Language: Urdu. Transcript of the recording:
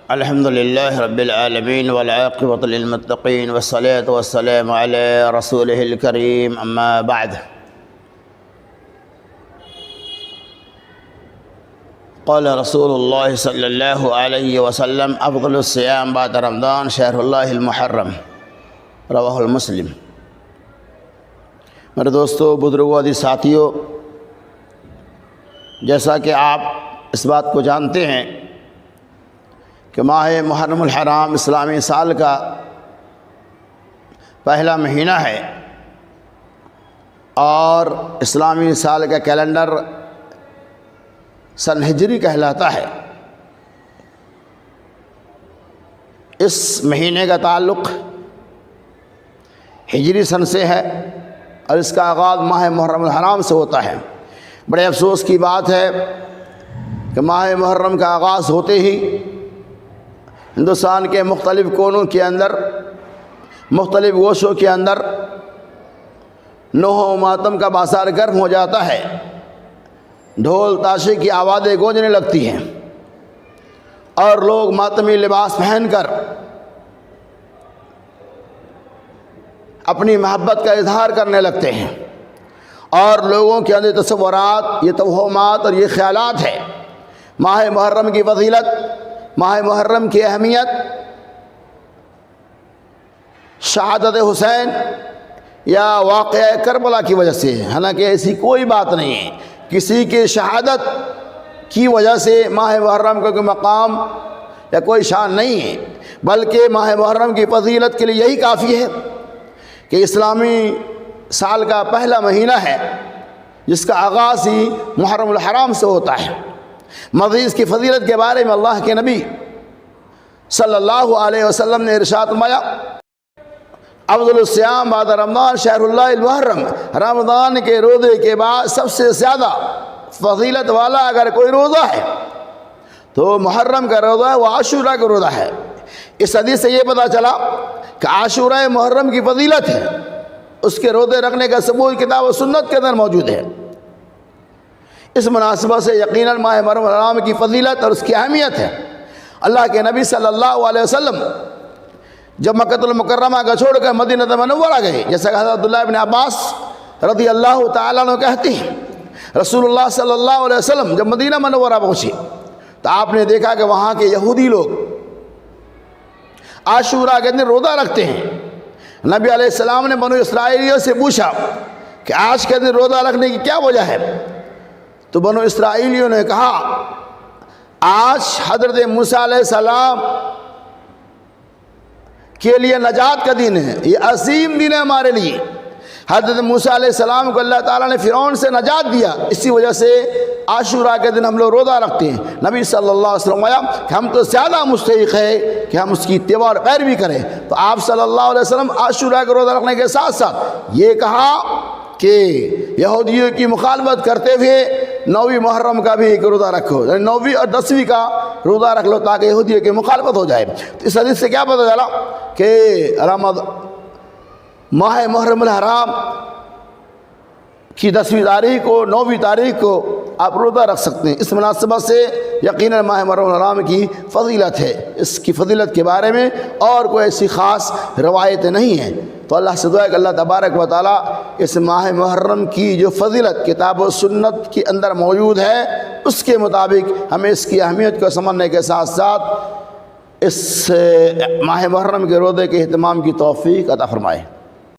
الحمد لله رب العالمين والعاقبة للمتقين والصلاة والسلام على رسوله الكريم أما بعد قال رسول الله صلى الله عليه وسلم أفضل الصيام بعد رمضان شهر الله المحرم رواہ المسلم۔ میرے دوستو، بزرگوں، عزیز ساتھیوں، جیسا کہ آپ اس بات کو جانتے ہیں کہ ماہ محرم الحرام اسلامی سال کا پہلا مہینہ ہے اور اسلامی سال کا کیلنڈر سن ہجری کہلاتا ہے۔ اس مہینے کا تعلق ہجری سن سے ہے اور اس کا آغاز ماہ محرم الحرام سے ہوتا ہے۔ بڑے افسوس کی بات ہے کہ ماہ محرم کا آغاز ہوتے ہی ہندوستان کے مختلف کونوں کے اندر، مختلف گوشوں کے اندر نوح و ماتم کا بازار گرم ہو جاتا ہے، ڈھول تاشے کی آوازیں گونجنے لگتی ہیں اور لوگ ماتمی لباس پہن کر اپنی محبت کا اظہار کرنے لگتے ہیں اور لوگوں کے اندر تصورات، یہ توہمات اور یہ خیالات ہے۔ ماہ محرم کی فضیلت، ماہ محرم کی اہمیت شہادت حسین یا واقعہ کربلا کی وجہ سے ہے، حالانکہ ایسی کوئی بات نہیں ہے۔ کسی کی شہادت کی وجہ سے ماہ محرم کا کوئی مقام یا کوئی شان نہیں ہے، بلکہ ماہ محرم کی فضیلت کے لیے یہی کافی ہے کہ اسلامی سال کا پہلا مہینہ ہے جس کا آغاز ہی محرم الحرام سے ہوتا ہے۔ مزید اس کی فضیلت کے بارے میں اللہ کے نبی صلی اللہ علیہ وسلم نے ارشاد فرمایا، افضل الصیام بعد رمضان شہر اللہ المحرم، رمضان کے روزے کے بعد سب سے زیادہ فضیلت والا اگر کوئی روزہ ہے تو محرم کا روزہ ہے، وہ عاشورہ کا روزہ ہے۔ اس حدیث سے یہ پتہ چلا کہ عاشورہ محرم کی فضیلت ہے، اس کے روزے رکھنے کا ثبوت کتاب و سنت کے اندر موجود ہے۔ اس مناسبت سے یقیناً ماہ محرم الحرام کی فضیلت اور اس کی اہمیت ہے۔ اللہ کے نبی صلی اللہ علیہ وسلم جب مکہ المکرمہ کا چھوڑ کر مدینہ منورہ گئے، جیسا کہ حضرت عبداللہ ابن عباس رضی اللہ تعالیٰ عنہ کہتے ہیں، رسول اللہ صلی اللہ علیہ وسلم جب مدینہ منورہ پہنچے تو آپ نے دیکھا کہ وہاں کے یہودی لوگ عاشورہ کے دن روزہ رکھتے ہیں۔ نبی علیہ السلام نے بنو اسرائیلیوں سے پوچھا کہ آج کے دن روزہ رکھنے کی کیا وجہ ہے؟ تو بنو اسرائیلیوں نے کہا، آج حضرت موسیٰ علیہ السلام کے لیے نجات کا دن ہے، یہ عظیم دن ہے ہمارے لیے۔ حضرت موسیٰ علیہ السلام کو اللہ تعالیٰ نے فرعون سے نجات دیا، اسی وجہ سے عاشورہ کے دن ہم لوگ روزہ رکھتے ہیں۔ نبی صلی اللہ علیہ وسلم آیا کہ ہم تو زیادہ مستحق ہے کہ ہم اس کی اتباع اور پیروی کریں، تو آپ صلی اللہ علیہ وسلم عاشورہ کا روزہ رکھنے کے ساتھ ساتھ یہ کہا کہ یہودیوں کی مخالفت کرتے ہوئے 9ویں محرم کا بھی ایک روزہ رکھو، یعنی 9ویں اور 10ویں کا روزہ رکھ لو تاکہ یہودیوں کی مخالفت ہو جائے۔ تو اس حدیث سے کیا پتہ چلا کہ ماہ محرم الحرام کی 10ویں تاریخ کو، 9ویں تاریخ کو آپ روزہ رکھ سکتے ہیں۔ اس مناسبت سے یقیناً ماہ محرم الحرام کی فضیلت ہے، اس کی فضیلت کے بارے میں اور کوئی ایسی خاص روایتیں نہیں ہیں۔ تو اللہ سے دعا ہے کہ اللہ تبارک و تعالیٰ اس ماہ محرم کی جو فضیلت کتاب و سنت کے اندر موجود ہے اس کے مطابق ہمیں اس کی اہمیت کو سمجھنے کے ساتھ ساتھ اس ماہ محرم کے روزے کے اہتمام کی توفیق عطا فرمائے۔